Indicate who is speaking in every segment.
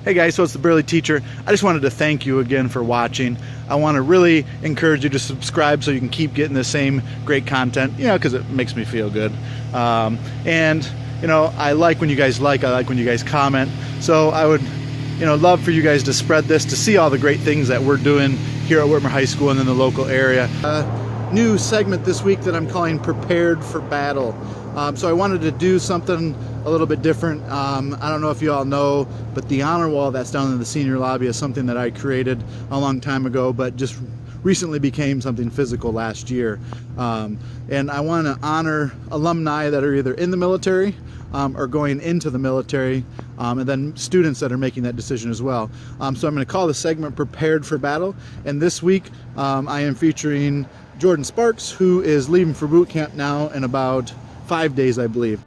Speaker 1: Hey guys, so it's the Burly Teacher. I just wanted to thank you again for watching. I want to really encourage you to subscribe so you can keep getting the same great content, because it makes me feel good. And I like when you guys I like when you guys comment. So I would, love for you guys to spread this, to see all the great things that we're doing here at Whitmer High School and in the local area. New segment this week that I'm calling Prepared for Battle. So I wanted to do something a little bit different. I don't know if you all know, but the honor wall that's down in the senior lobby is something that I created a long time ago, but just recently became something physical last year. And I want to honor alumni that are either in the military or going into the military, and then students that are making that decision as well. So I'm going to call the segment Prepared for Battle. And this week I am featuring Jordin Sparks, who is leaving for boot camp now in about 5 days, I believe.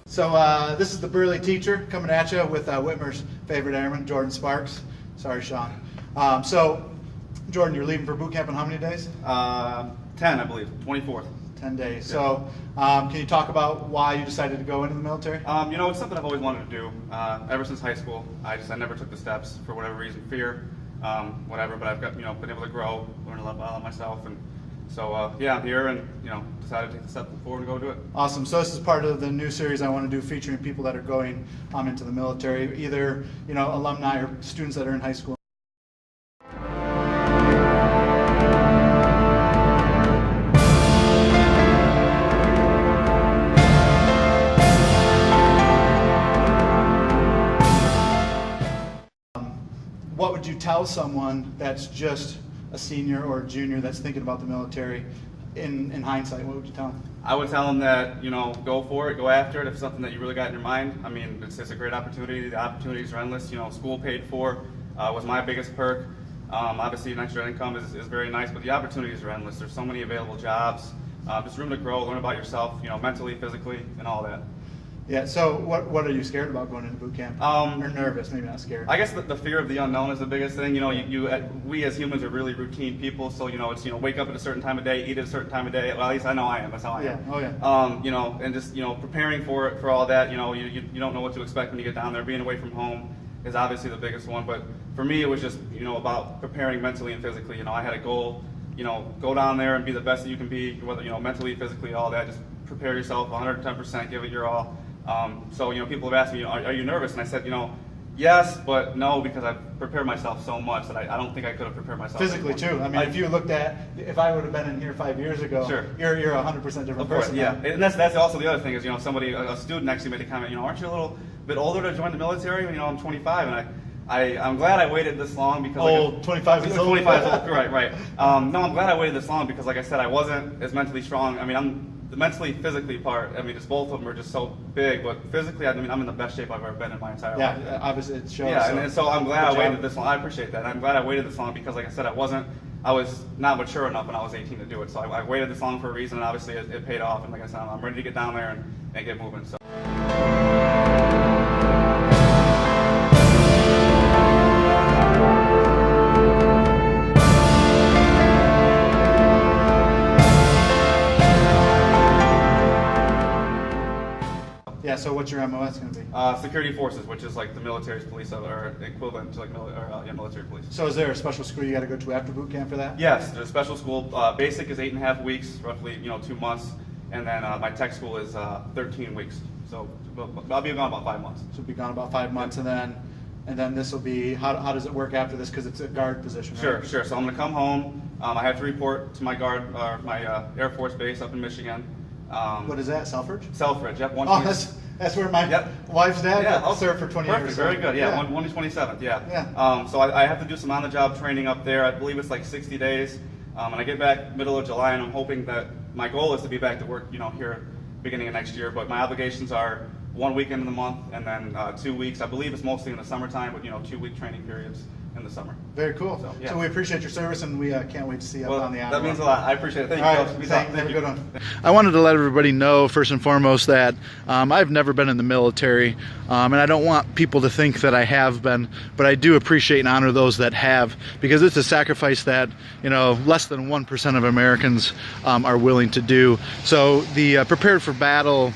Speaker 1: So this is the Burly Teacher coming at you with Whitmer's favorite airman, Jordin Sparks. Sorry, Sean. So, Jordin, you're leaving for boot camp in how many days?
Speaker 2: 10, I believe. 24th.
Speaker 1: 10 days.
Speaker 2: Yeah.
Speaker 1: So, can you talk about why you decided to go into the military?
Speaker 2: It's something I've always wanted to do. Ever since high school, I never took the steps for whatever reason, fear, whatever. But I've got been able to grow, learn a lot about myself, and so I'm here and decided to take the step forward and go do it.
Speaker 1: Awesome. So this is part of the new series I want to do, featuring people that are going into the military, either alumni or students that are in high school. What would you tell someone that's just a senior or a junior that's thinking about the military in hindsight? What would you tell them?
Speaker 2: I would tell them that, go for it, go after it if it's something that you really got in your mind. I mean, it's a great opportunity. The opportunities are endless. School paid for was my biggest perk. Obviously, an extra income is very nice, but the opportunities are endless. There's so many available jobs. Just room to grow, learn about yourself, mentally, physically, and all that.
Speaker 1: Yeah, so what are you scared about going into boot camp? Or nervous, maybe not scared?
Speaker 2: I guess the fear of the unknown is the biggest thing. We as humans are really routine people, so it's wake up at a certain time of day, eat at a certain time of day. Well, at least I know I am. That's how I am.
Speaker 1: Oh yeah.
Speaker 2: And just preparing for all that. You don't know what to expect when you get down there. Being away from home is obviously the biggest one, but for me it was just about preparing mentally and physically. I had a goal. Go down there and be the best that you can be, whether mentally, physically, all that. Just prepare yourself 110%, give it your all. So people have asked me, are you nervous? And I said, yes, but no, because I've prepared myself so much that I don't think I could have prepared myself
Speaker 1: physically too. I mean, if you looked at, if I would have been in here 5 years ago,
Speaker 2: sure,
Speaker 1: you're 100% different person.
Speaker 2: Yeah, and that's also the other thing is a student actually made a comment. Aren't you a little bit older to join the military? I'm 25, and I'm glad I waited this long because
Speaker 1: 25 is old.
Speaker 2: 25 is old. Right. No, I'm glad I waited this long because, like I said, I wasn't as mentally strong. I mean, the mentally, physically part, just both of them are just so big, but physically, I'm in the best shape I've ever been in my entire life.
Speaker 1: Yeah, obviously it shows.
Speaker 2: Yeah, and so I'm glad I waited this long. I appreciate that. I'm glad I waited this long because, like I said, I was not mature enough when I was 18 to do it. So I waited this long for a reason, and obviously it paid off. And like I said, I'm ready to get down there and get moving. So.
Speaker 1: Yeah, so what's your MOS going to be?
Speaker 2: Security forces, which is like the military's police or equivalent to like military police.
Speaker 1: So is there a special school you got to go to after boot camp for that?
Speaker 2: Yes, there's a special school. Basic is 8.5 weeks, roughly 2 months, and then my tech school is 13 weeks. So I'll be gone about 5 months.
Speaker 1: So be gone about 5 months, and then this will be, how does it work after this? Because it's a guard position, right?
Speaker 2: Sure. So I'm going to come home. I have to report to my guard, my Air Force base up in Michigan.
Speaker 1: What is that, Selfridge?
Speaker 2: Selfridge, yep.
Speaker 1: That's where my wife's dad served for 20
Speaker 2: Perfect,
Speaker 1: years.
Speaker 2: Very good, yeah. 127th, yeah. So I have to do some on-the-job training up there. I believe it's like 60 days. And I get back middle of July, and I'm hoping that my goal is to be back to work, here beginning of next year. But my obligations are 1 weekend in the month, and then 2 weeks. I believe it's mostly in the summertime, but 2-week training periods in the summer.
Speaker 1: Very cool.
Speaker 2: So, yeah.
Speaker 1: So we appreciate your service, and we can't wait to see you up
Speaker 2: Well,
Speaker 1: on the honor
Speaker 2: that means a
Speaker 1: roll.
Speaker 2: lot. I appreciate it. Thank you.
Speaker 1: All right,
Speaker 2: Coach.
Speaker 1: thanks. Have a
Speaker 2: you.
Speaker 1: good one. I wanted to let everybody know, first and foremost, that I've never been in the military, and I don't want people to think that I have been, but I do appreciate and honor those that have, because it's a sacrifice that, less than 1% of Americans are willing to do. So the Prepared for Battle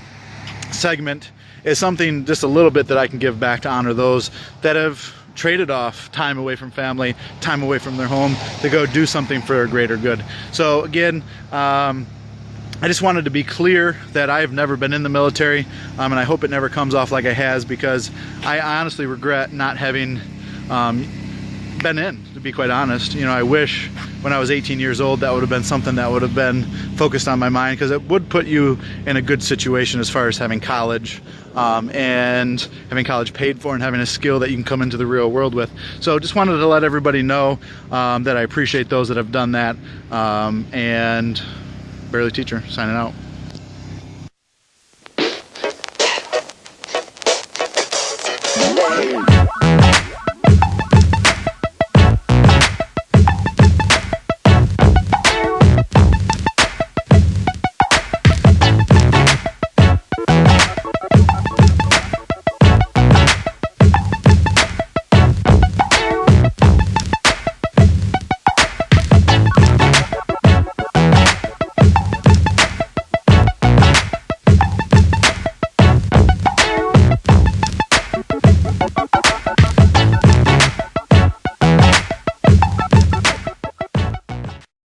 Speaker 1: segment is something just a little bit that I can give back to honor those that have traded off time away from family, time away from their home to go do something for a greater good. So again, I just wanted to be clear that I have never been in the military, and I hope it never comes off like it has, because I honestly regret not having been in, to be quite honest. I wish when I was 18 years old that would have been something that would have been focused on my mind, because it would put you in a good situation as far as having college, and having college paid for, and having a skill that you can come into the real world with. So just wanted to let everybody know that I appreciate those that have done that, and Burly Teacher signing out.